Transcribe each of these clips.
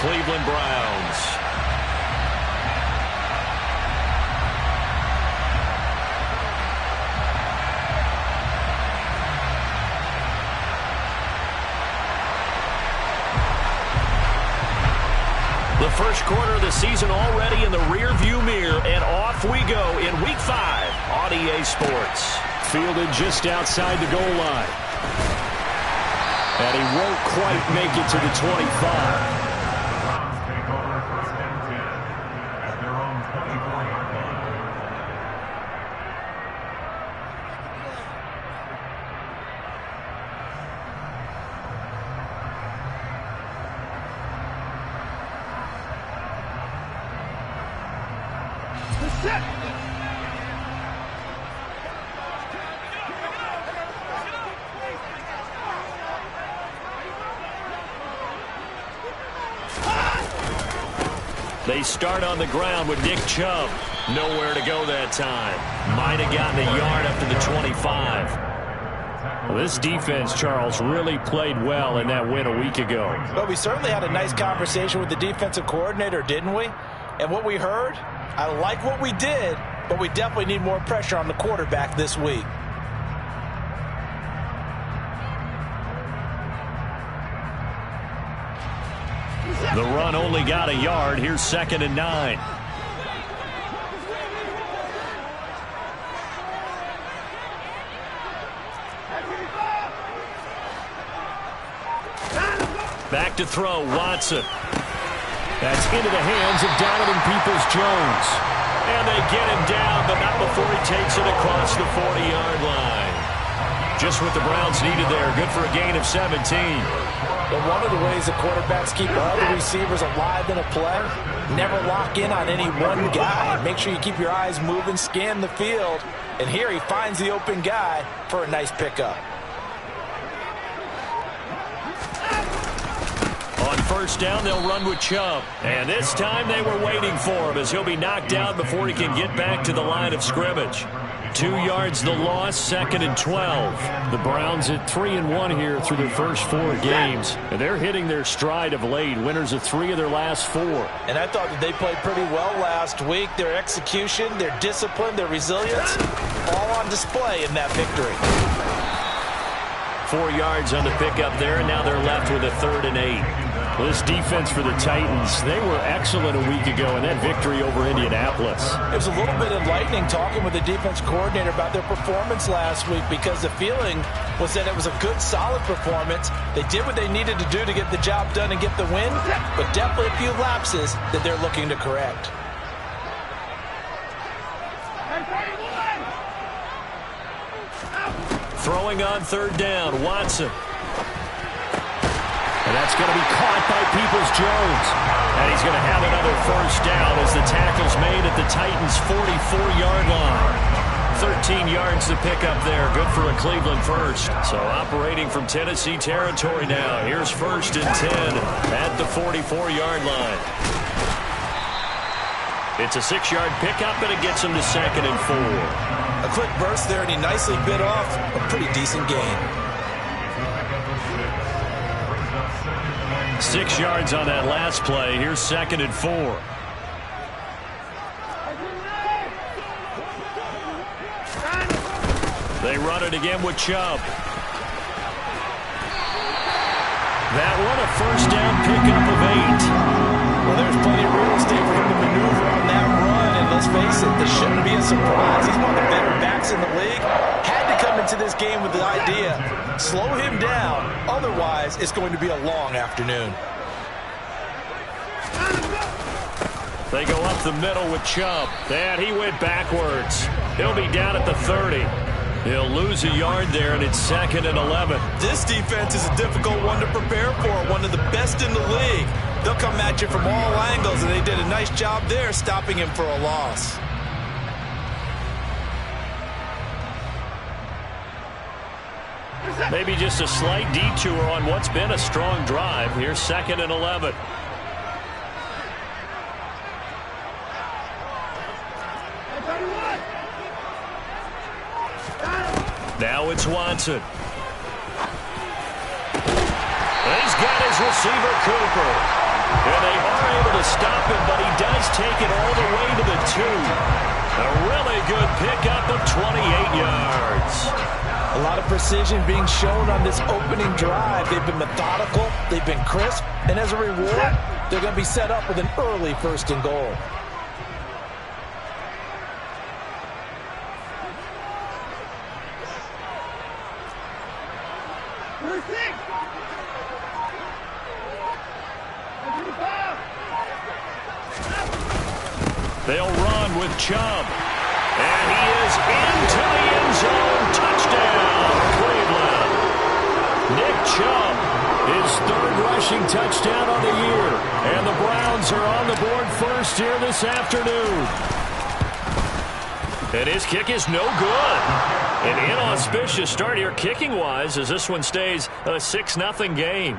Cleveland Browns. The first quarter of the season already in the rear-view mirror, and off we go in Week 5 on EA Sports. Fielded just outside the goal line. And he won't quite make it to the 25. They start on the ground with Nick Chubb. Nowhere to go that time. Might have gotten a yard up to the 25. Well, this defense, Charles, really played well in that win a week ago. But we certainly had a nice conversation with the defensive coordinator, didn't we? And what we heard, I like what we did, but we definitely need more pressure on the quarterback this week. The run only got a yard. Here's 2nd and 9. Back to throw, Watson. That's into the hands of Donovan Peoples-Jones. And they get him down, but not before he takes it across the 40-yard line. Just what the Browns needed there. Good for a gain of 17. But one of the ways the quarterbacks keep other receivers alive in a play, never lock in on any one guy. Make sure you keep your eyes moving, scan the field. And here he finds the open guy for a nice pickup. On first down, they'll run with Chubb. And this time they were waiting for him as he'll be knocked down before he can get back to the line of scrimmage. 2 yards the loss, 2nd and 12. The Browns at 3-1 here through their first 4 games. And they're hitting their stride of late, winners of 3 of their last 4. And I thought that they played pretty well last week. Their execution, their discipline, their resilience, all on display in that victory. 4 yards on the pickup there, and now they're left with a 3rd and 8. Well, this defense for the Titans, they were excellent a week ago in that victory over Indianapolis. It was a little bit enlightening talking with the defense coordinator about their performance last week, because the feeling was that it was a good, solid performance. They did what they needed to do to get the job done and get the win, but definitely a few lapses that they're looking to correct. Throwing on 3rd down, Watson. And that's going to be caught by Peoples-Jones. And he's going to have another first down as the tackle's made at the Titans' 44-yard line. 13 yards to pick up there. Good for a Cleveland first. So operating from Tennessee territory now. Here's 1st and 10 at the 44-yard line. It's a 6-yard pickup, and it gets him to 2nd and 4. A quick burst there, and he nicely bit off a pretty decent gain. 6 yards on that last play. Here's 2nd and 4. They run it again with Chubb. That one a first down pickup of 8. Well, there's plenty of real estate for him to maneuver on that run, and let's face it, this shouldn't be a surprise. He's one of the better backs in the league. Had to come into this game with the idea, slow him down, otherwise it's going to be a long afternoon. They go up the middle with Chubb. And he went backwards. He'll be down at the 30. He'll lose a yard there, and it's 2nd and 11. This defense is a difficult one to prepare for, one of the best in the league. They'll come at you from all angles, and they did a nice job there stopping him for a loss. Maybe just a slight detour on what's been a strong drive. Here's 2nd and 11. Now it's Watson. He's got his receiver, Cooper. And they take it all the way to the 2. A really good pickup of 28 yards. A lot of precision being shown on this opening drive. They've been methodical, they've been crisp, and as a reward, they're going to be set up with an early 1st and goal. They'll run with Chubb. And he is into the end zone. Touchdown, Cleveland. Nick Chubb, his 3rd rushing touchdown of the year. And the Browns are on the board first here this afternoon. And his kick is no good. An inauspicious start here kicking-wise as this one stays a 6-0 game.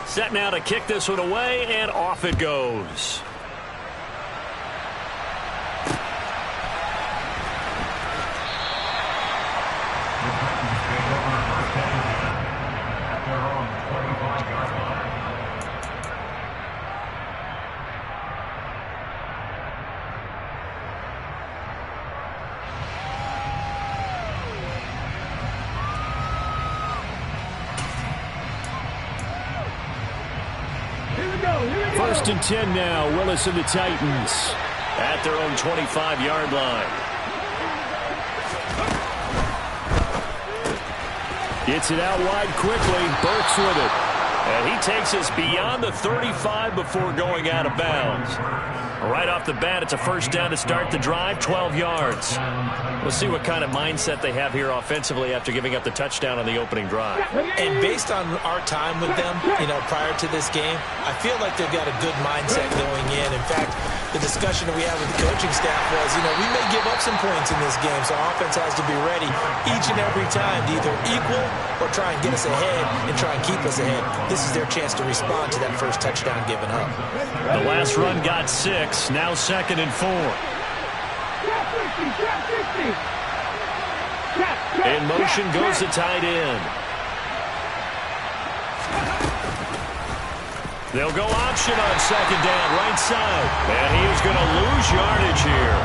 Set now to kick this one away, and off it goes. First and 10 now. Willis and the Titans at their own 25-yard line. Gets it out wide quickly. Burks with it. And he takes us beyond the 35 before going out of bounds. Right off the bat, it's a 1st down to start the drive, 12 yards. We'll see what kind of mindset they have here offensively after giving up the touchdown on the opening drive. And based on our time with them, prior to this game, I feel like they've got a good mindset going in. In fact, the discussion that we had with the coaching staff was, we may give up some points in this game, so offense has to be ready each and every time to either equal or try and get us ahead and try and keep us ahead. This is their chance to respond to that first touchdown given up. The last run got 6. Now 2nd and 4. In motion goes the tight end. They'll go option on 2nd down, right side. And he is going to lose yardage here.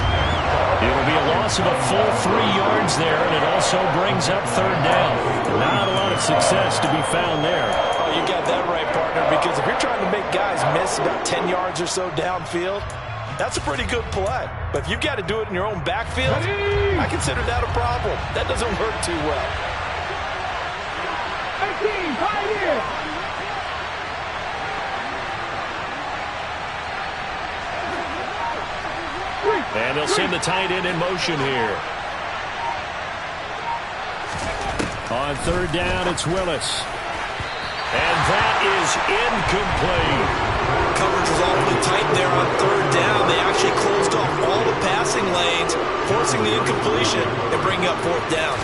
It will be a loss of a full 3 yards there, and it also brings up 3rd down. Not a lot of success to be found there. Oh, you got that right, partner, because if you're trying to make guys miss about 10 yards or so downfield, that's a pretty good play. But if you've got to do it in your own backfield, I consider that a problem. That doesn't work too well. And they'll send the tight end in motion here. On 3rd down, it's Willis. And that is incomplete. Coverage was awfully tight there on 3rd down. They actually closed off all the passing lanes, forcing the incompletion and bringing up 4th down.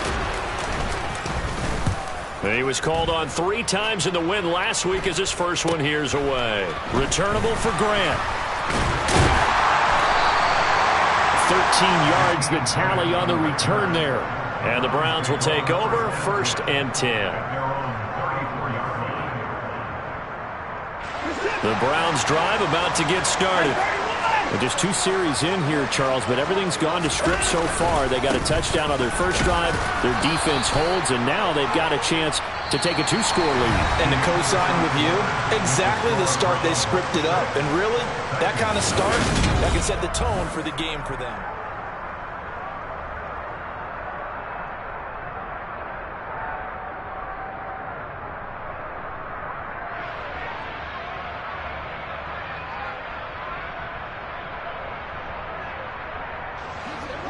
And he was called on 3 times in the win last week as his first one here's away. Returnable for Grant. 13 yards the tally on the return there. And the Browns will take over 1st and 10. The Browns drive about to get started. Well, just 2 series in here, Charles, but everything's gone to script so far. They got a touchdown on their first drive. Their defense holds, and now they've got a chance to take a 2-score lead. And to co-sign with you, exactly the start they scripted up. And really, that kind of start, that can set the tone for the game for them.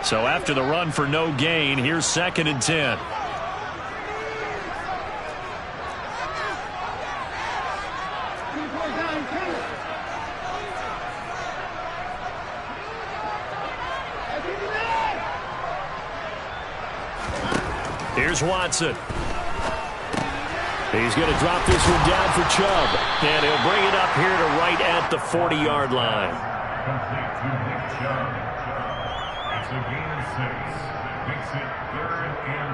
So after the run for no gain, here's 2nd and 10. Here's Watson. He's going to drop this one down for Chubb. And he'll bring it up here to right at the 40-yard line. Complete to Nick Chubb. It's a gain of 6. Makes it 3rd and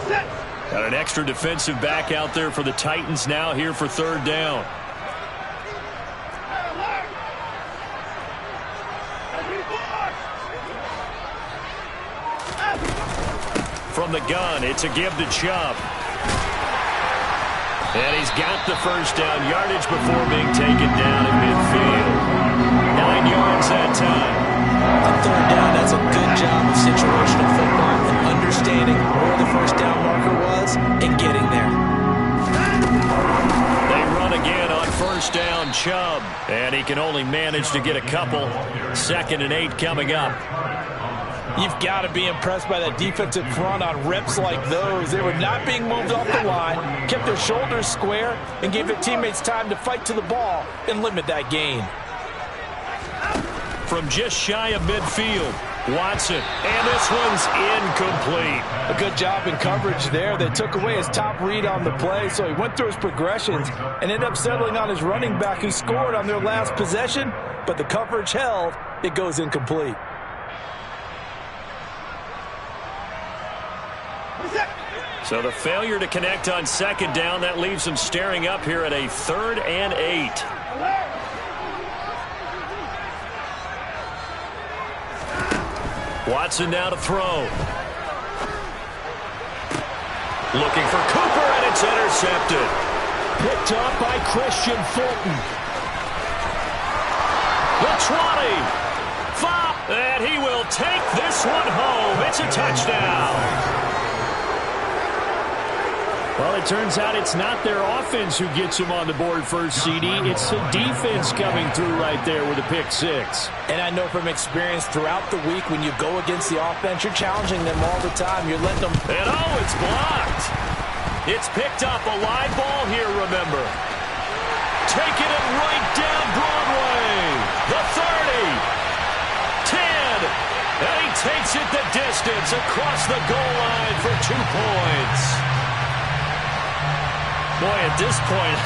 4. Got an extra defensive back out there for the Titans now here for 3rd down. From the gun, it's a give to Chubb. And he's got the first down yardage before being taken down at midfield. 9 yards that time. On 3rd down, that's a good job of situational football and understanding where the first down marker was and getting there. They run again on 1st down, Chubb. And he can only manage to get a couple. 2nd and 8 coming up. You've got to be impressed by that defensive front on reps like those. They were not being moved off the line, kept their shoulders square, and gave their teammates time to fight to the ball and limit that gain. From just shy of midfield, Watson, and this one's incomplete. A good job in coverage there. They took away his top read on the play, so he went through his progressions and ended up settling on his running back who scored on their last possession, but the coverage held. It goes incomplete. So the failure to connect on 2nd down, that leaves him staring up here at a 3rd and 8. Watson now to throw. Looking for Cooper, and it's intercepted. Picked up by Christian Fulton. The 20. And he will take this one home. It's a touchdown. Well, it turns out it's not their offense who gets them on the board first, CD. It's the defense coming through right there with a pick 6. And I know from experience throughout the week when you go against the offense, you're challenging them all the time. You're letting them... And oh, it's blocked. It's picked up, a live ball here, remember. Taking it right down Broadway. The 30. 10. And he takes it the distance across the goal line for 2 points. Boy, at this point,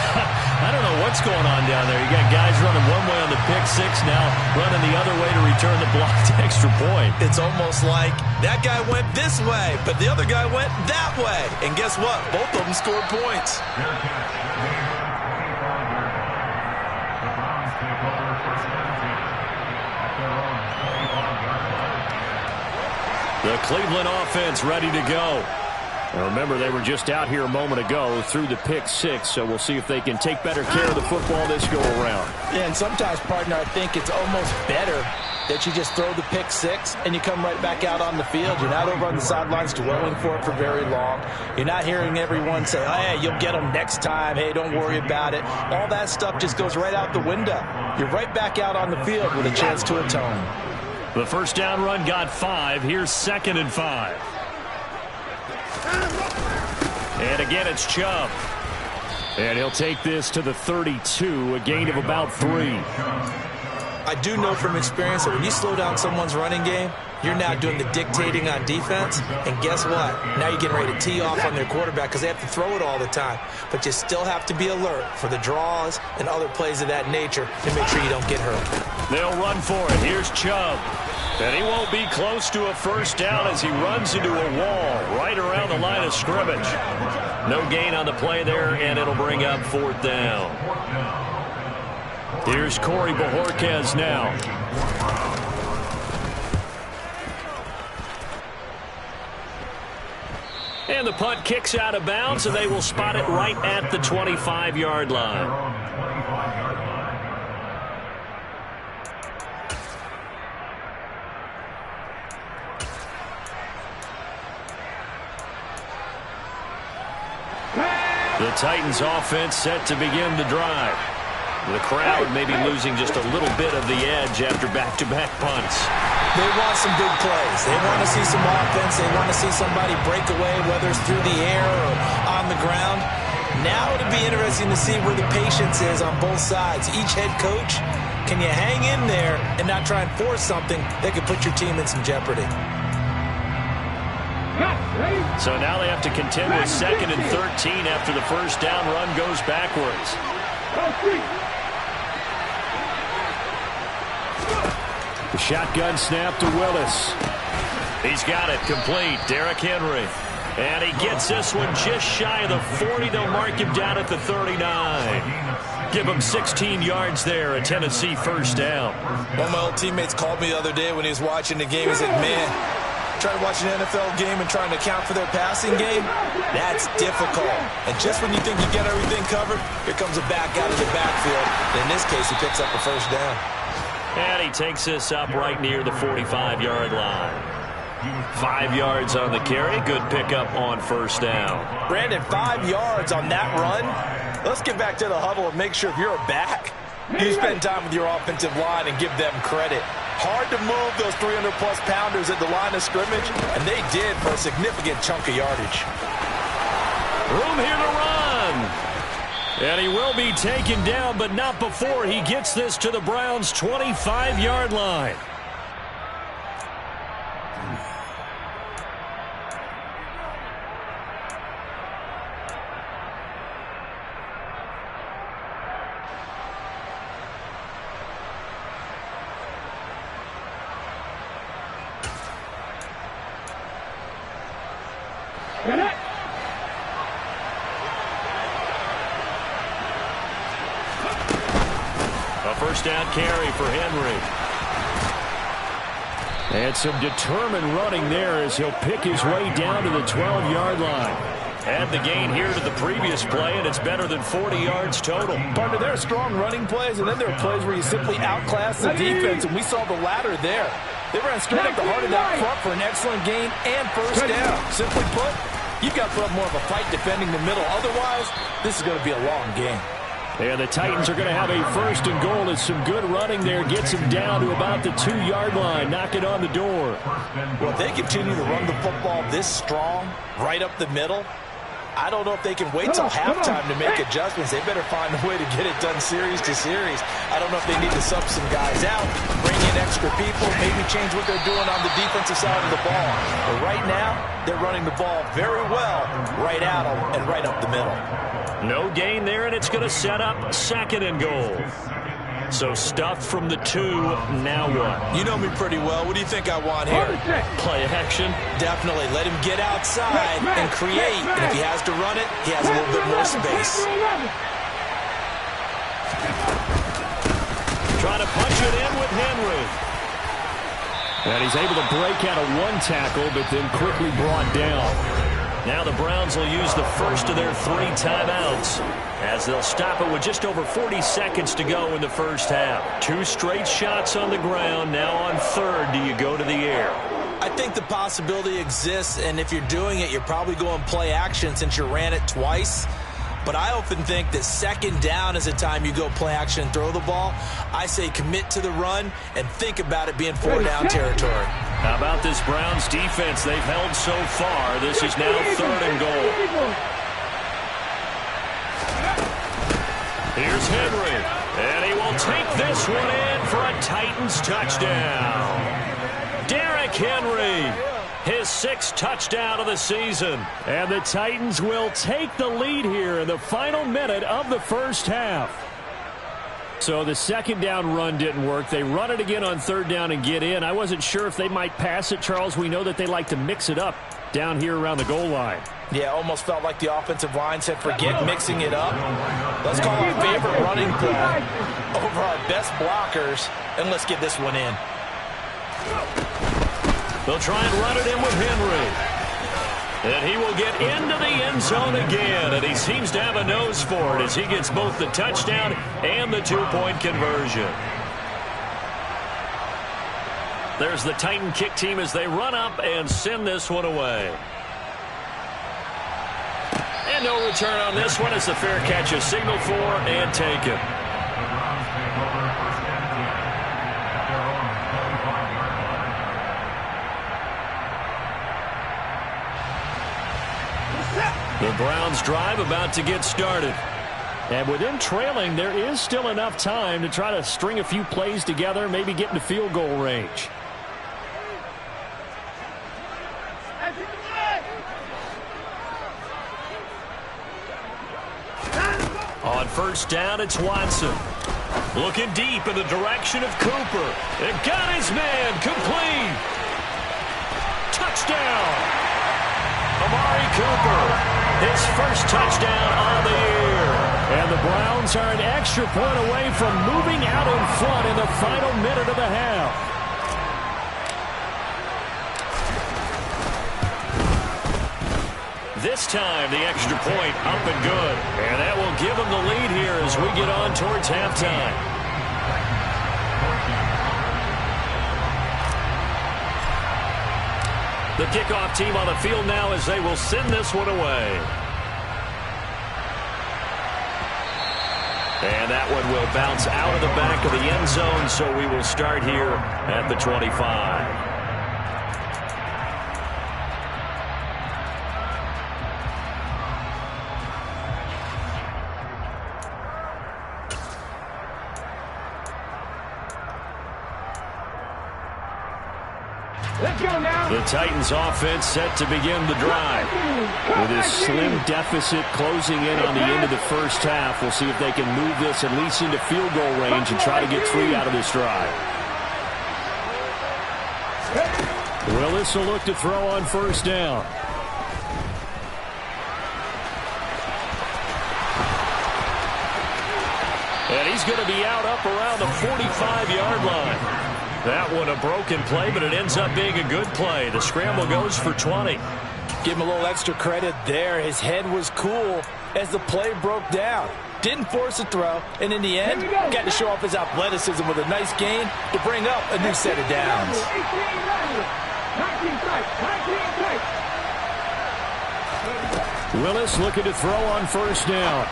I don't know what's going on down there. You got guys running one way on the pick 6 now, running the other way to return the blocked extra point. It's almost like that guy went this way, but the other guy went that way. And guess what? Both of them scored points. The Cleveland offense ready to go. Now remember, they were just out here a moment ago through the pick 6, so we'll see if they can take better care of the football this go-around. Yeah, and sometimes, partner, I think it's almost better that you just throw the pick 6 and you come right back out on the field. You're not over on the sidelines dwelling for it for very long. You're not hearing everyone say, oh, hey, you'll get them next time. Hey, don't worry about it. All that stuff just goes right out the window. You're right back out on the field with a chance to atone. The first down run got 5. Here's 2nd and 5. And again, it's Chubb. And he'll take this to the 32, a gain of about 3. I do know from experience that when you slow down someone's running game, you're now doing the dictating on defense. And guess what? Now you're getting ready to tee off on their quarterback because they have to throw it all the time. But you still have to be alert for the draws and other plays of that nature to make sure you don't get hurt. They'll run for it. Here's Chubb. And he won't be close to a first down as he runs into a wall right around the line of scrimmage. No gain on the play there, and it'll bring up 4th down. Here's Corey Bojorquez now. And the punt kicks out of bounds, and they will spot it right at the 25-yard line. The Titans offense set to begin the drive. The crowd may be losing just a little bit of the edge after back-to-back punts. They want some big plays. They want to see some offense. They want to see somebody break away, whether it's through the air or on the ground. Now it'll be interesting to see where the patience is on both sides. Each head coach, can you hang in there and not try and force something that could put your team in some jeopardy? So now they have to contend with 2nd and 13 after the first down run goes backwards. The shotgun snap to Willis. He's got it complete. Derrick Henry. And he gets this one just shy of the 40. They'll mark him down at the 39. Give him 16 yards there, a Tennessee first down. One of my old teammates called me the other day when he was watching the game. He said, man, trying to watch an NFL game and trying to account for their passing game, that's difficult. And just when you think you get everything covered, here comes a back out of the backfield. And in this case, he picks up a first down. And he takes this up right near the 45-yard line. 5 yards on the carry. Good pickup on first down. Brandon, 5 yards on that run. Let's get back to the huddle and make sure if you're a back, you spend time with your offensive line and give them credit. Hard to move those 300-plus pounders at the line of scrimmage, and they did for a significant chunk of yardage. Room here to run. And he will be taken down, but not before he gets this to the Browns' 25-yard line. A first down carry for Henry. And some determined running there as he'll pick his way down to the 12-yard line. Add the gain here to the previous play, and it's better than 40 yards total. Partner, there are strong running plays, and then there are plays where you simply outclass the defense, and we saw the latter there. They ran straight up the heart of that front for an excellent gain and first down. Simply put, you've got to put up more of a fight defending the middle. Otherwise, this is going to be a long game. And the Titans are going to have a first and goal. It's some good running there. Gets him down to about the 2-yard line. Knock it on the door. Well, if they continue to run the football this strong, right up the middle, I don't know if they can wait till halftime to make adjustments. They better find a way to get it done series to series. I don't know if they need to sub some guys out, bring in extra people, maybe change what they're doing on the defensive side of the ball. But right now, they're running the ball very well right at them and right up the middle. No gain there, and it's going to set up 2nd and goal. So stuffed from the 2, now what? You know me pretty well. What do you think I want here? Play action. Definitely. Let him get outside and create. And if he has to run it, he has a little bit more space. Trying to punch it in with Henry. And he's able to break out of one tackle, but then quickly brought down. Now the Browns will use the first of their 3 timeouts as they'll stop it with just over 40 seconds to go in the first half. 2 straight shots on the ground. Now on 3rd, do you go to the air? I think the possibility exists, and if you're doing it, you're probably going play action since you ran it twice. But I often think that 2nd down is the time you go play action and throw the ball. I say commit to the run and think about it being 4-down territory. How about this Browns defense they've held so far? This is now 3rd and goal. Here's Henry, and he will take this one in for a Titans touchdown. Derrick Henry, his 6th touchdown of the season. And the Titans will take the lead here in the final minute of the first half. So the 2nd down run didn't work. They run it again on 3rd down and get in. I wasn't sure if they might pass it, Charles. We know that they like to mix it up down here around the goal line. Yeah, almost felt like the offensive line said, forget mixing it up. Let's call our favorite running play over our best blockers, and let's get this one in. They'll try and run it in with Henry. And he will get into the end zone again, and he seems to have a nose for it as he gets both the touchdown and the 2-point conversion. There's the Titan kick team as they run up and send this one away. And no return on this one as the fair catch is signaled for and taken. The Browns drive about to get started. And with them trailing, there is still enough time to try to string a few plays together, maybe get into field goal range. On first down, it's Watson. Looking deep in the direction of Cooper. It got his man complete. Touchdown. Amari Cooper, his first touchdown on the year. And the Browns are an extra point away from moving out in front in the final minute of the half. This time, the extra point up and good. And that will give them the lead here as we get on towards halftime. The kickoff team on the field now as they will send this one away. And that one will bounce out of the back of the end zone, so we will start here at the 25. The Titans offense set to begin the drive. With this slim deficit closing in on the end of the first half, we'll see if they can move this at least into field goal range and try to get 3 out of this drive. Willis will look to throw on first down. And he's going to be out up around the 45-yard line. That one a broken play, but it ends up being a good play. The scramble goes for 20. Give him a little extra credit there. His head was cool as the play broke down. Didn't force a throw, and in the end, got to show off his athleticism with a nice gain to bring up a new set of downs. Willis looking to throw on first down.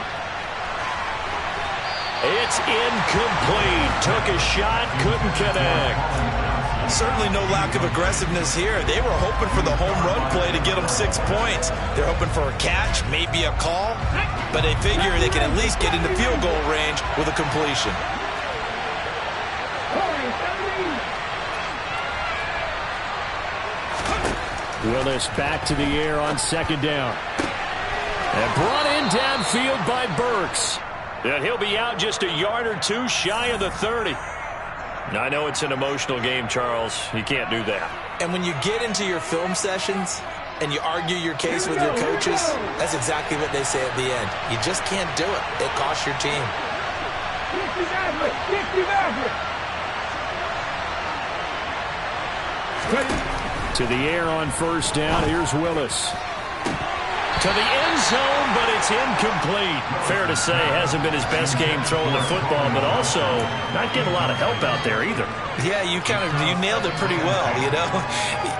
It's incomplete. Took a shot, couldn't connect. Certainly no lack of aggressiveness here. They were hoping for the home run play to get them 6 points. They're hoping for a catch, maybe a call, but they figure they can at least get into field goal range with a completion. Willis back to the air on second down. And brought in downfield by Burks. And he'll be out just a yard or two shy of the 30. I know it's an emotional game, Charles. You can't do that. And when you get into your film sessions and you argue your case with your coaches, that's exactly what they say at the end. You just can't do it. It costs your team. To the air on first down. Here's Willis. To the end zone, but it's incomplete. Fair to say, hasn't been his best game throwing the football, but also not getting a lot of help out there either. Yeah, you nailed it pretty well, you know.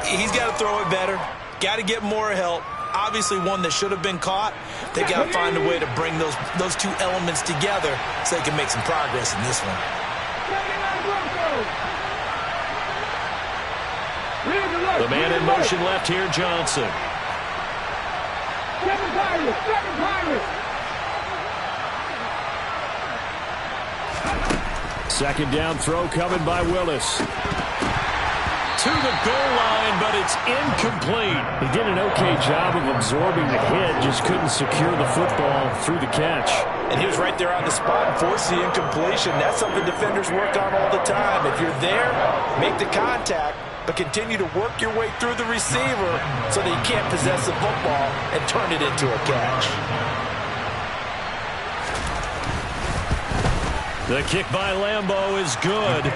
He's got to throw it better. Got to get more help. Obviously one that should have been caught. They got to find a way to bring those two elements together so they can make some progress in this one. The man in motion left here, Johnson. Second down throw coming by Willis. To the goal line, but it's incomplete. He did an okay job of absorbing the hit, just couldn't secure the football through the catch. And he was right there on the spot and forced the incompletion. That's something defenders work on all the time. If you're there, make the contact, but continue to work your way through the receiver so that you can't possess the football and turn it into a catch. The kick by Lambeau is good.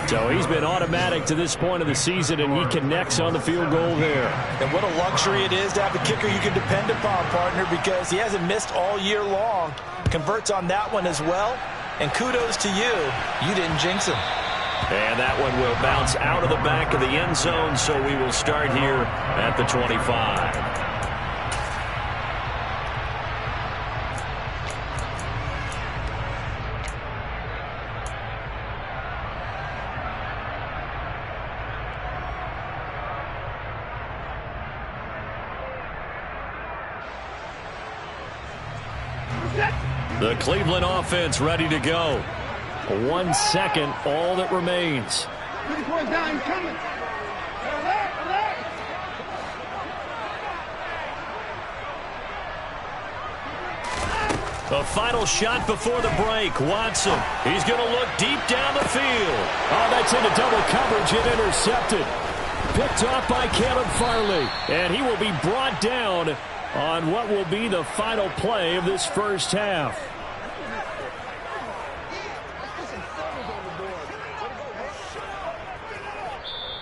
So he's been automatic to this point of the season, and he connects on the field goal there. And what a luxury it is to have a kicker you can depend upon, partner, because he hasn't missed all year long. Converts on that one as well. And kudos to you. You didn't jinx him. And that one will bounce out of the back of the end zone, so we will start here at the 25. The Cleveland offense ready to go. 1 second, all that remains. A final shot before the break. Watson, he's going to look deep down the field. Oh, that's into double coverage and intercepted. Picked off by Caleb Farley. And he will be brought down on what will be the final play of this first half.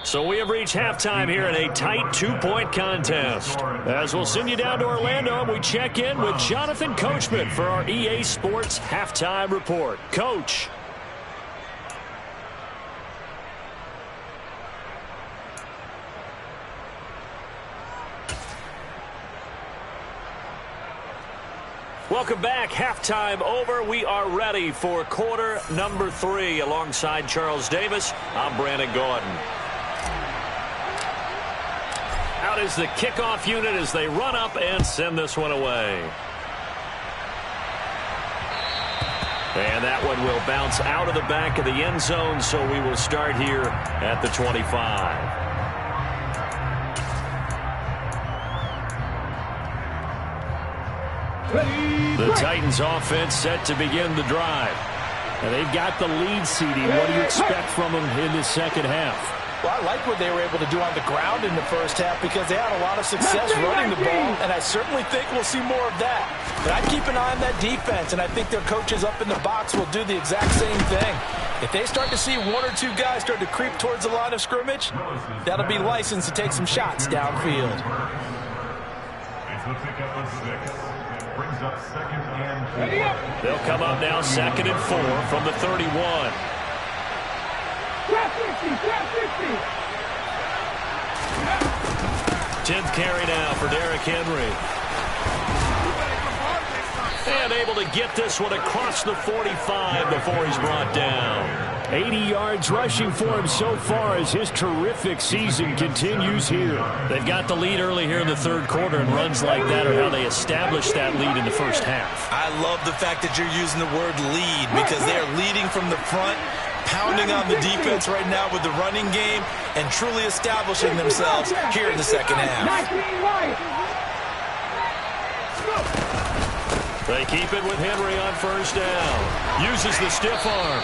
So we have reached halftime here in a tight 2-point contest. As we'll send you down to Orlando, and we check in with Jonathan Coachman for our EA Sports Halftime Report. Coach. Welcome back. Halftime over. We are ready for quarter number 3. Alongside Charles Davis, I'm Brandon Gordon. Out is the kickoff unit as they run up and send this one away. And that one will bounce out of the back of the end zone, so we will start here at the 25. The Titans offense set to begin the drive. And they've got the lead seeding. What do you expect from them in the second half? Well, I like what they were able to do on the ground in the first half because they had a lot of success running the ball, and I certainly think we'll see more of that. But I keep an eye on that defense, and I think their coaches up in the box will do the exact same thing. If they start to see 1 or 2 guys start to creep towards the line of scrimmage, that'll be licensed to take some shots downfield. It's the pickup of 6. Brings up 2nd and 4. They'll come up now 2nd and 4 from the 31. 10th carry now for Derrick Henry. And able to get this one across the 45 before he's brought down. 80 yards rushing for him so far as his terrific season continues here. They've got the lead early here in the third quarter, and runs like that are how they established that lead in the first half. I love the fact that you're using the word lead because they are leading from the front, pounding on the defense right now with the running game, and truly establishing themselves here in the second half. They keep it with Henry on first down. Uses the stiff arm.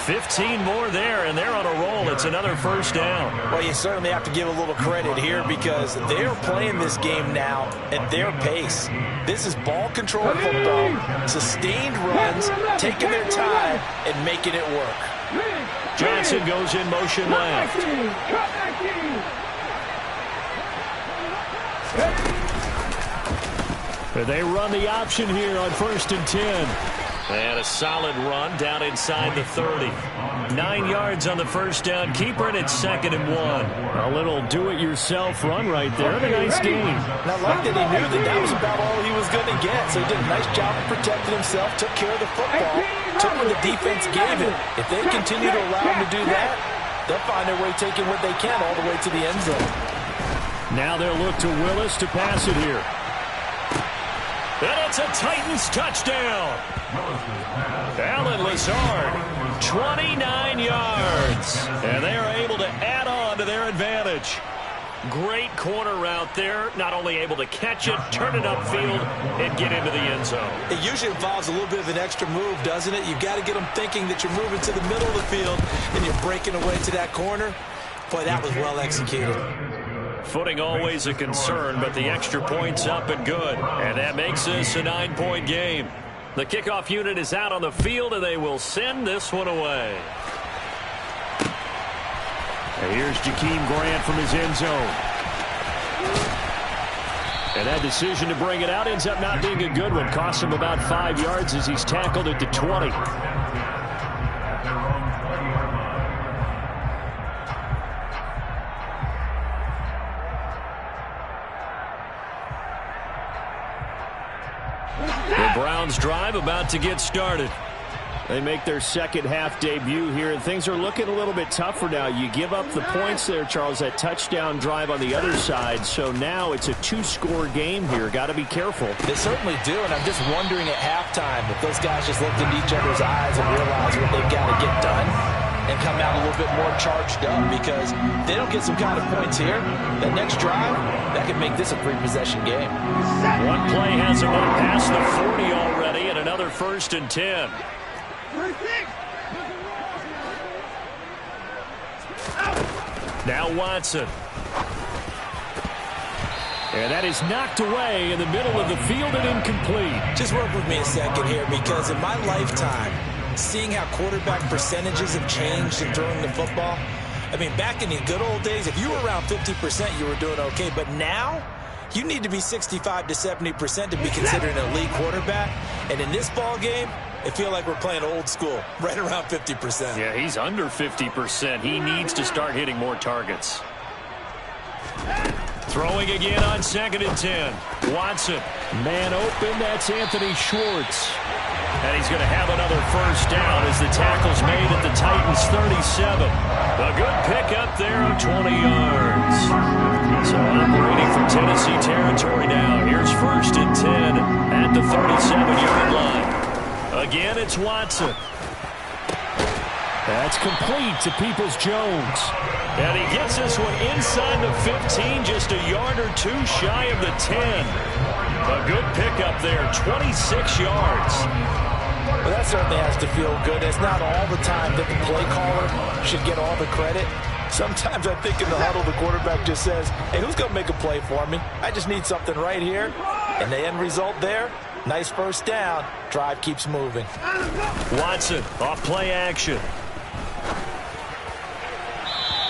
15 more there, and they're on a roll. It's another first down. Well, you certainly have to give a little credit here because they're playing this game now at their pace. This is ball control football, sustained runs, taking their time, and making it work. Johnson goes in motion left. They run the option here on 1st and 10. And a solid run down inside the 30. 9 yards on the first down. Keeper, and it's 2nd and 1. A little do-it-yourself run right there. And a nice game. And I like that he knew that that was about all he was going to get. So he did a nice job of protecting himself, took care of the football, took what the defense gave him. If they continue to allow him to do that, they'll find their way taking what they can all the way to the end zone. Now they'll look to Willis to pass it here. And it's a Titans touchdown. Allen Lazard, 29 yards. And they are able to add on to their advantage. Great corner route there. Not only able to catch it, turn it upfield, and get into the end zone. It usually involves a little bit of an extra move, doesn't it? You've got to get them thinking that you're moving to the middle of the field and you're breaking away to that corner. Boy, that was well executed. Footing always a concern, but the extra point's up and good. And that makes this a 9-point game. The kickoff unit is out on the field, and they will send this one away. And here's Jakeem Grant from his end zone. And that decision to bring it out ends up not being a good one. Costs him about 5 yards as he's tackled at the 20. The Browns drive about to get started. They make their second half debut here, and things are looking a little bit tougher now. You give up the points there, Charles, that touchdown drive on the other side. So now it's a 2-score game here. Got to be careful. They certainly do, and I'm just wondering at halftime if those guys just looked into each other's eyes and realized what they've got to get done and come out a little bit more charged up, because if they don't get some kind of points here, that next drive, that could make this a 3-possession game. One play has him up past the 40 already, and another 1st and 10. Now Watson. And that is knocked away in the middle of the field and incomplete. Just work with me a second here, because in my lifetime, seeing how quarterback percentages have changed in throwing the football, I mean, back in the good old days, if you were around 50%, you were doing okay. But now, you need to be 65 to 70% to be considered an elite quarterback. And in this ball game, I feel like we're playing old school, right around 50%. Yeah, he's under 50%. He needs to start hitting more targets. Throwing again on 2nd and 10. Watson. Man open, that's Anthony Schwartz. And he's going to have another 1st down as the tackle's made at the Titans' 37. A good pickup there of 20 yards. So operating from Tennessee territory now. Here's 1st and 10 at the 37-yard line. Again, it's Watson. That's complete to Peoples-Jones. And he gets this one inside the 15, just a yard or two shy of the 10. A good pickup there, 26 yards. Well, that certainly has to feel good. It's not all the time that the play caller should get all the credit. Sometimes I think in the huddle, the quarterback just says, hey, who's going to make a play for me? I just need something right here. And the end result there, nice 1st down. Drive keeps moving. Watson off play action.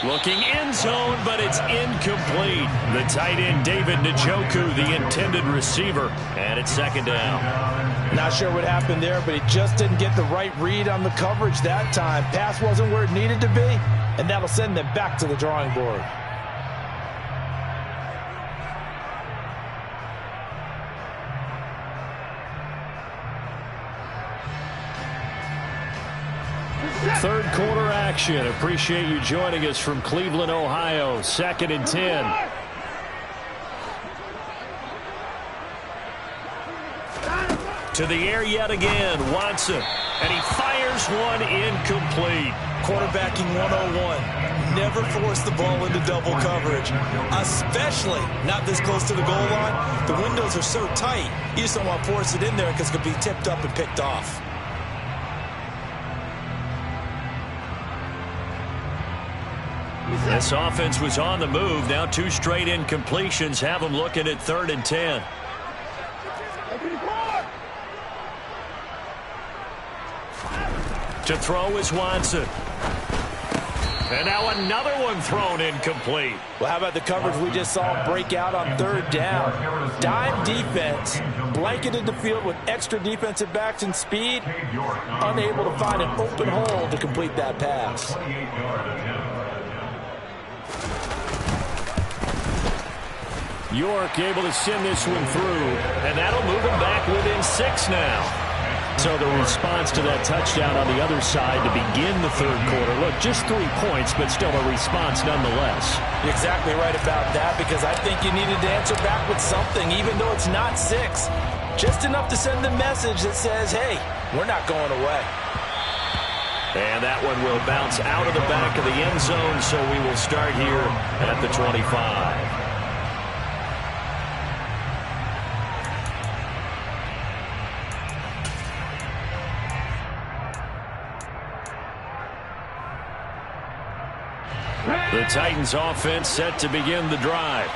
Looking end zone, but it's incomplete. The tight end, David Njoku, the intended receiver. And it's 2nd down. Not sure what happened there, but he just didn't get the right read on the coverage that time. Pass wasn't where it needed to be, and that'll send them back to the drawing board. Third quarter action. Appreciate you joining us from Cleveland, Ohio. 2nd and 10. To the air yet again, Watson. And he fires one incomplete. Quarterbacking 101. Never force the ball into double coverage, especially not this close to the goal line. The windows are so tight, you just don't want to force it in there because it could be tipped up and picked off. This offense was on the move. Now 2 straight incompletions have them looking at 3rd and 10. To throw is Watson. And now another one thrown incomplete. Well, how about the coverage we just saw break out on 3rd down? Dime defense, blanketed the field with extra defensive backs and speed, unable to find an open hole to complete that pass. York able to send this one through. And that'll move him back within 6 now. So the response to that touchdown on the other side to begin the 3rd quarter. Look, just 3 points, but still a response nonetheless. You're exactly right about that, because I think you needed to answer back with something, even though it's not 6. Just enough to send the message that says, hey, we're not going away. And that one will bounce out of the back of the end zone, so we will start here at the 25. The Titans offense set to begin the drive.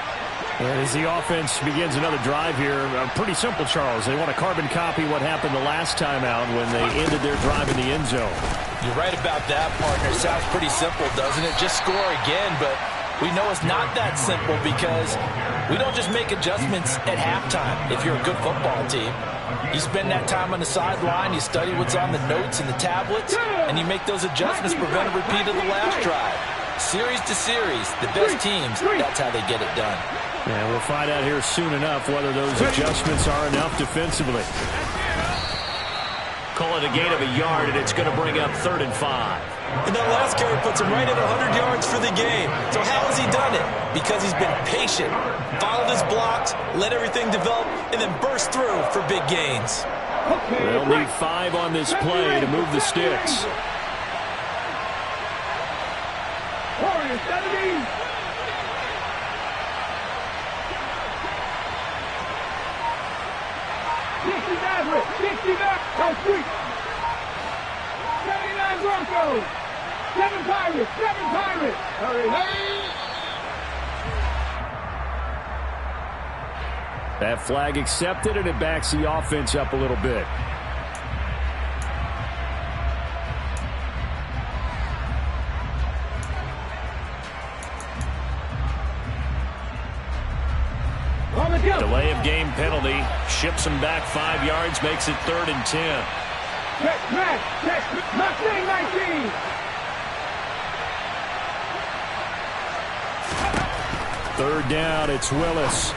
And as the offense begins another drive here, pretty simple, Charles. They want to carbon copy what happened the last time out when they ended their drive in the end zone. You're right about that, partner. Sounds pretty simple, doesn't it? Just score again, but we know it's not that simple, because we don't just make adjustments at halftime if you're a good football team. You spend that time on the sideline, you study what's on the notes and the tablets, and you make those adjustments to prevent a repeat of the last drive. Series to series, the best teams, that's how they get it done. And we'll find out here soon enough whether those adjustments are enough defensively. Call it a gain of a yard, and it's going to bring up 3rd and 5. And that last carry puts him right at 100 yards for the game. So how has he done it? Because he's been patient, followed his blocks, let everything develop, and then burst through for big gains. They'll need 5 on this play to move the sticks. Go sweep. 79 Broncos. 7 Pirates. 7 Pirates. Hurry. That flag accepted, and it backs the offense up a little bit. Delay of game penalty. Ships him back 5 yards, makes it 3rd and 10. Mustang 19. Third down, it's Willis.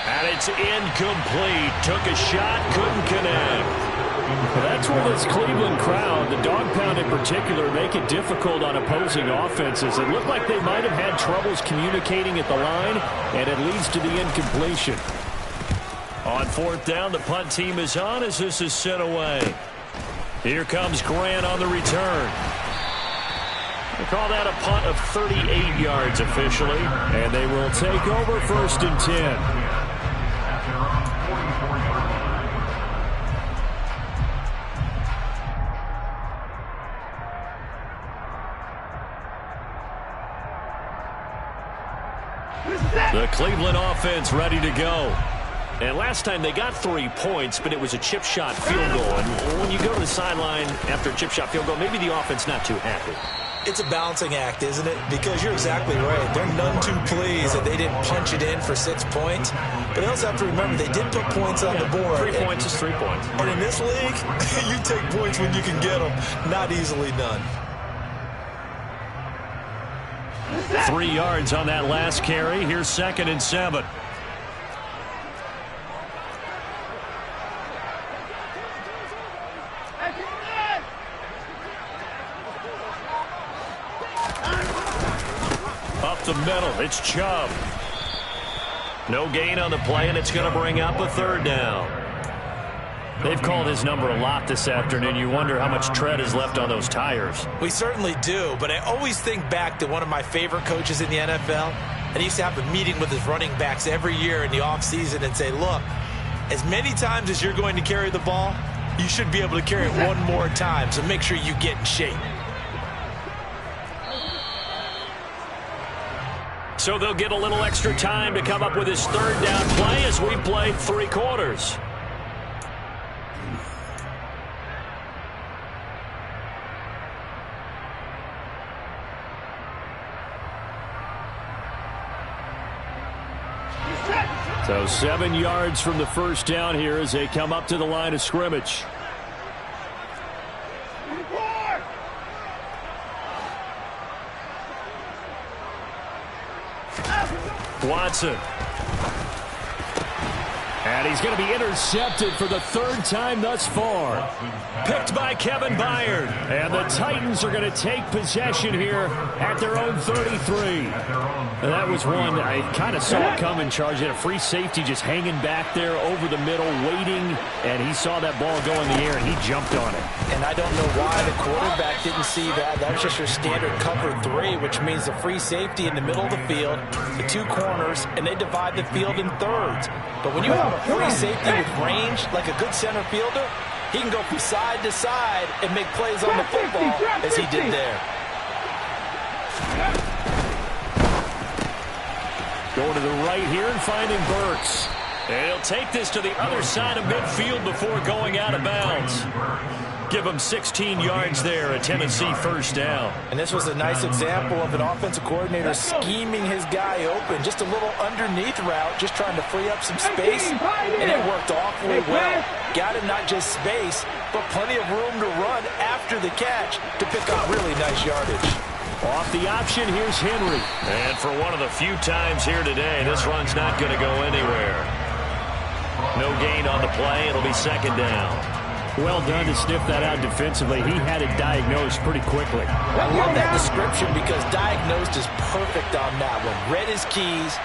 And it's incomplete. Took a shot, couldn't connect. That's where this Cleveland crowd, the dog pound in particular, make it difficult on opposing offenses. It looked like they might have had troubles communicating at the line, and it leads to the incompletion. On 4th down, the punt team is on as this is sent away. Here comes Grant on the return. They call that a punt of 38 yards officially. And they will take over 1st and 10. The Cleveland offense ready to go. And last time they got 3 points, but it was a chip shot field goal. And when you go to the sideline after a chip shot field goal, maybe the offense not too happy. It's a balancing act, isn't it? Because you're exactly right. They're none too pleased that they didn't punch it in for 6 points. But they also have to remember they did put points on the board. 3 points is 3 points. And in this league, you take points when you can get them. Not easily done. 3 yards on that last carry. Here's 2nd and 7. Up the middle, it's Chubb. No gain on the play, and it's going to bring up a 3rd down. They've called his number a lot this afternoon. You wonder how much tread is left on those tires. We certainly do, but I always think back to one of my favorite coaches in the NFL. And he used to have a meeting with his running backs every year in the offseason and say, look, as many times as you're going to carry the ball, you should be able to carry it one more time, so make sure you get in shape. So they'll get a little extra time to come up with his 3rd down play as we play 3 quarters. So 7 yards from the 1st down here as they come up to the line of scrimmage. Watson. And he's going to be intercepted for the 3rd time thus far. Picked by Kevin Byard. And the Titans are going to take possession here at their own 33. And that was one I kind of saw coming. Charge had a free safety just hanging back there over the middle, waiting, and he saw that ball go in the air, and he jumped on it. And I don't know why the quarterback didn't see that. That was just your standard cover 3, which means the free safety in the middle of the field, the 2 corners, and they divide the field in thirds. But when you have a free safety with range, like a good center fielder, he can go from side to side and make plays on the football as he did there. Going to the right here and finding Burks. And he'll take this to the other side of midfield before going out of bounds. Give him 16 yards there, a Tennessee 1st down. And this was a nice example of an offensive coordinator scheming his guy open. Just a little underneath route, just trying to free up some space. And it worked awfully well. Got him not just space, but plenty of room to run after the catch to pick up really nice yardage. Off the option, here's Henry. And for one of the few times here today, this run's not going to go anywhere. No gain on the play. It'll be 2nd down. Well done to sniff that out defensively. He had it diagnosed pretty quickly. I love that description because diagnosed is perfect on that one. Read his keys,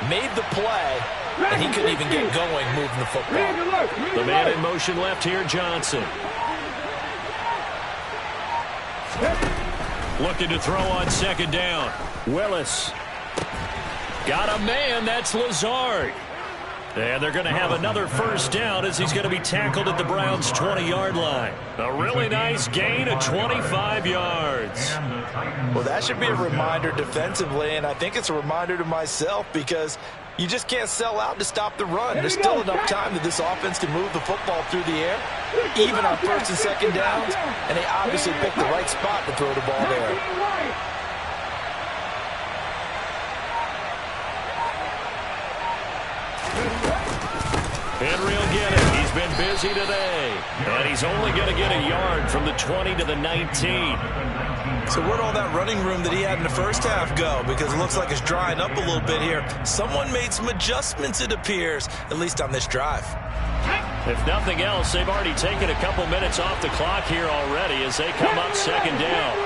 made the play, and he couldn't even get going moving the football. The man in motion left here, Johnson. Looking to throw on 2nd down. Willis. Got a man. That's Lazard. And they're going to have another first down as he's going to be tackled at the Browns' 20-yard line. A really nice gain of 25 yards. Well, that should be a reminder defensively, and I think it's a reminder to myself because you just can't sell out to stop the run. There's still enough time that this offense can move the football through the air, even on first and second downs, and they obviously picked the right spot to throw the ball there. Henry will get it. He's been busy today. And he's only going to get a yard from the 20 to the 19. So where'd all that running room that he had in the first half go? Because it looks like it's drying up a little bit here. Someone made some adjustments, it appears, at least on this drive. If nothing else, they've already taken a couple minutes off the clock here already as they come up second down.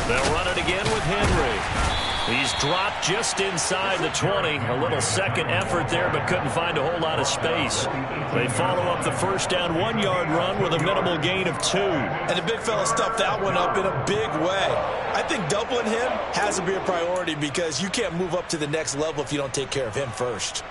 They'll run it again with Henry. He's dropped just inside the 20. A little second effort there, but couldn't find a whole lot of space. They follow up the first down 1-yard run with a minimal gain of 2. And the big fella stuffed that one up in a big way. I think doubling him has to be a priority because you can't move up to the next level if you don't take care of him first.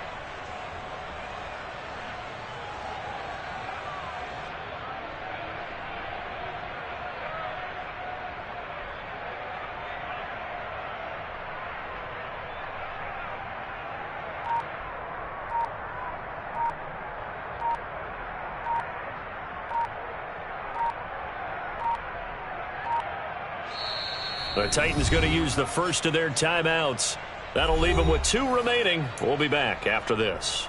The Titans going to use the first of their timeouts. That'll leave them with 2 remaining. We'll be back after this.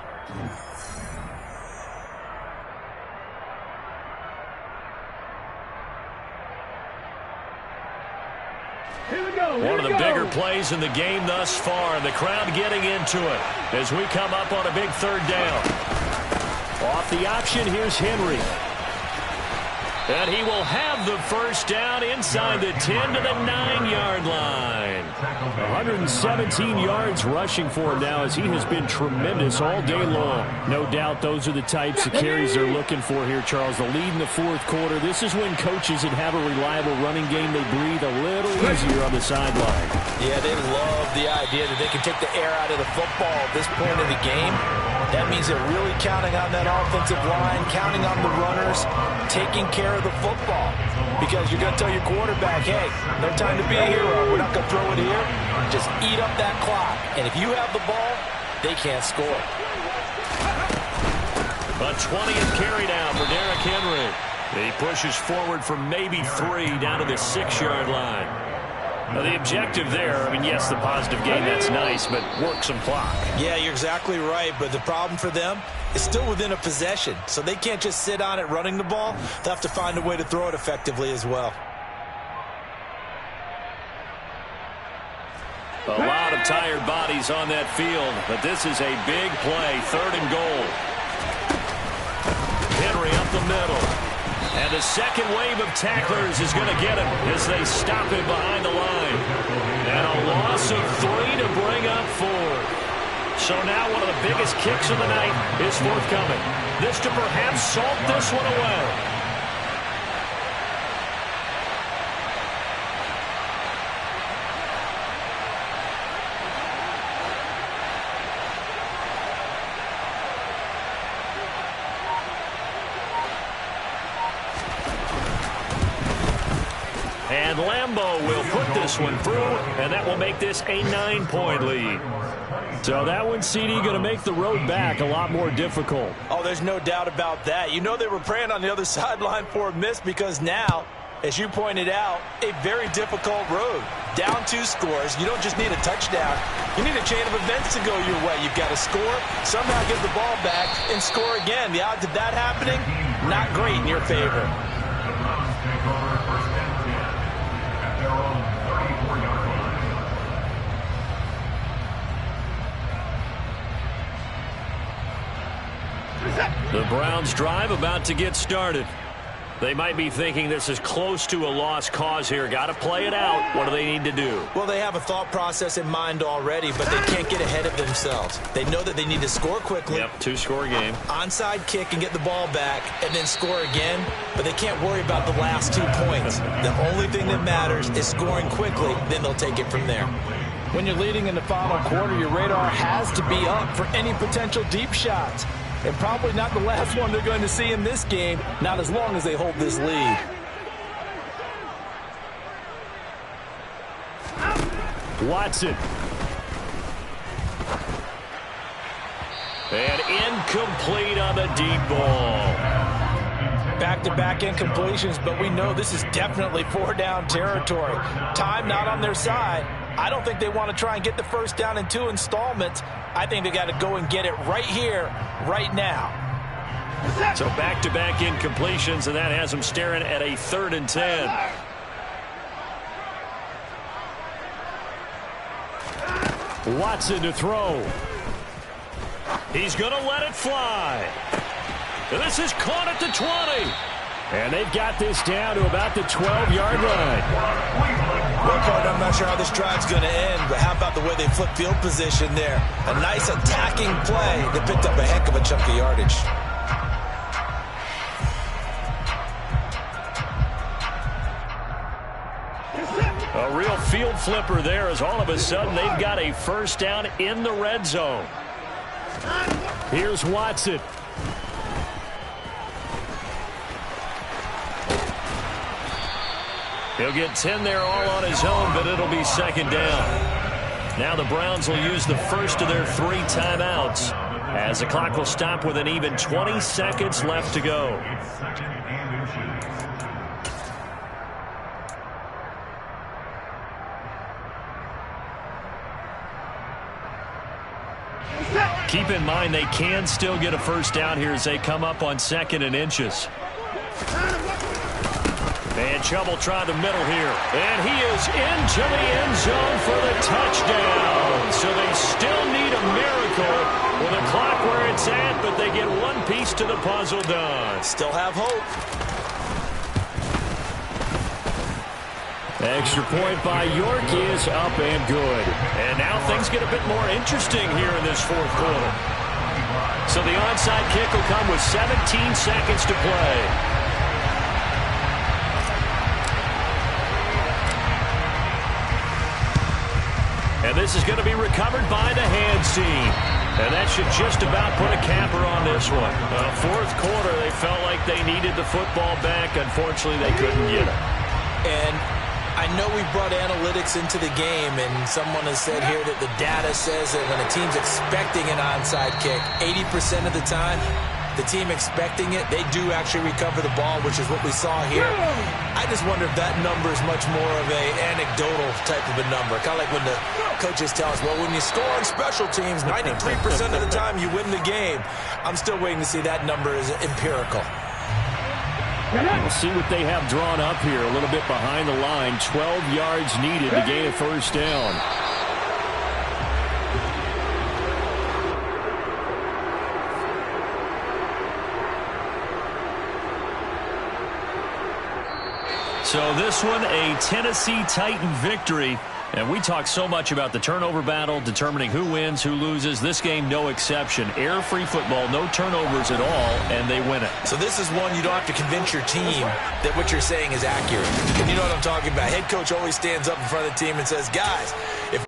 One of the bigger plays in the game thus far. The crowd getting into it as we come up on a big third down. Off the option, here's Henry. And he will have the first down inside the 10 to the 9-yard line. 117 yards rushing for him now as he has been tremendous all day long. No doubt those are the types of carries they're looking for here, Charles. The lead in the fourth quarter. This is when coaches that have a reliable running game, they breathe a little easier on the sideline. Yeah, they love the idea that they can take the air out of the football at this point in the game. That means they're really counting on that offensive line, counting on the runners, taking care of the football. Because you're going to tell your quarterback, hey, no time to be a hero. We're not going to throw it here. Just eat up that clock. And if you have the ball, they can't score. A 20th carry down for Derrick Henry. He pushes forward for maybe 3 down to the 6-yard line. Now the objective there, I mean, yes, the positive gain, that's nice, but work some clock. Yeah, you're exactly right, but the problem for them is still within a possession, so they can't just sit on it running the ball. They'll have to find a way to throw it effectively as well. A lot of tired bodies on that field, but this is a big play, 3rd and goal. Henry up the middle. And the second wave of tacklers is going to get him as they stop him behind the line. And a loss of 3 to bring up 4. So now one of the biggest kicks of the night is forthcoming. This to perhaps salt this one away. And Lambeau will put this one through, and that will make this a 9-point lead. So that one, CD, going to make the road back a lot more difficult. Oh, there's no doubt about that. You know they were praying on the other sideline for a miss because now, as you pointed out, a very difficult road. Down 2 scores. You don't just need a touchdown. You need a chain of events to go your way. You've got to score, somehow get the ball back, and score again. The odds of that happening, not great in your favor. The Browns drive about to get started. They might be thinking this is close to a lost cause here. Got to play it out. What do they need to do? Well, they have a thought process in mind already, but they can't get ahead of themselves. They know that they need to score quickly. Yep, 2-score game. Onside kick and get the ball back and then score again, but they can't worry about the last 2 points. The only thing that matters is scoring quickly, then they'll take it from there. When you're leading in the final quarter, your radar has to be up for any potential deep shots. And probably not the last one they're going to see in this game, not as long as they hold this lead. Watson. And incomplete on the deep ball. Back-to-back incompletions, but we know this is definitely four-down territory. Time not on their side. I don't think they want to try and get the first down in 2 installments. I think they got to go and get it right here, right now. So back-to-back incompletions, and that has them staring at a 3rd and 10. Watson to throw. He's going to let it fly. This is caught at the 20. And they've got this down to about the 12-yard line. Well, partner, I'm not sure how this drive's going to end, but how about the way they flip field position there? A nice attacking play. They picked up a heck of a chunk of yardage. A real field flipper there, as all of a sudden they've got a first down in the red zone. Here's Watson. He'll get 10 there all on his own, but it'll be 2nd down. Now the Browns will use the first of their 3 timeouts, as the clock will stop with an even 20 seconds left to go. Keep in mind they can still get a first down here as they come up on 2nd and inches. And trouble trying the middle here. And he is into the end zone for the touchdown. So they still need a miracle with the clock where it's at, but they get one piece to the puzzle done. Still have hope. Extra point by York is up and good. And now things get a bit more interesting here in this 4th quarter. So the onside kick will come with 17 seconds to play. And this is going to be recovered by the hands team. And that should just about put a capper on this one. 4th quarter, they felt like they needed the football back. Unfortunately, they couldn't get it. And I know we brought analytics into the game, and someone has said here that the data says that when a team's expecting an onside kick, 80% of the time, the team expecting it, they do actually recover the ball, which is what we saw here. I just wonder if that number is much more of a anecdotal type of a number. Kind of like when the coaches tell us, well, when you score on special teams, 93% of the time you win the game. I'm still waiting to see that number is empirical. We'll see what they have drawn up here. A little bit behind the line. 12 yards needed to gain a first down. So this one, a Tennessee Titan victory. And we talk so much about the turnover battle, determining who wins, who loses. This game, no exception. Air-free football, no turnovers at all, and they win it. So this is one you don't have to convince your team that what you're saying is accurate. And you know what I'm talking about. Head coach always stands up in front of the team and says, guys, if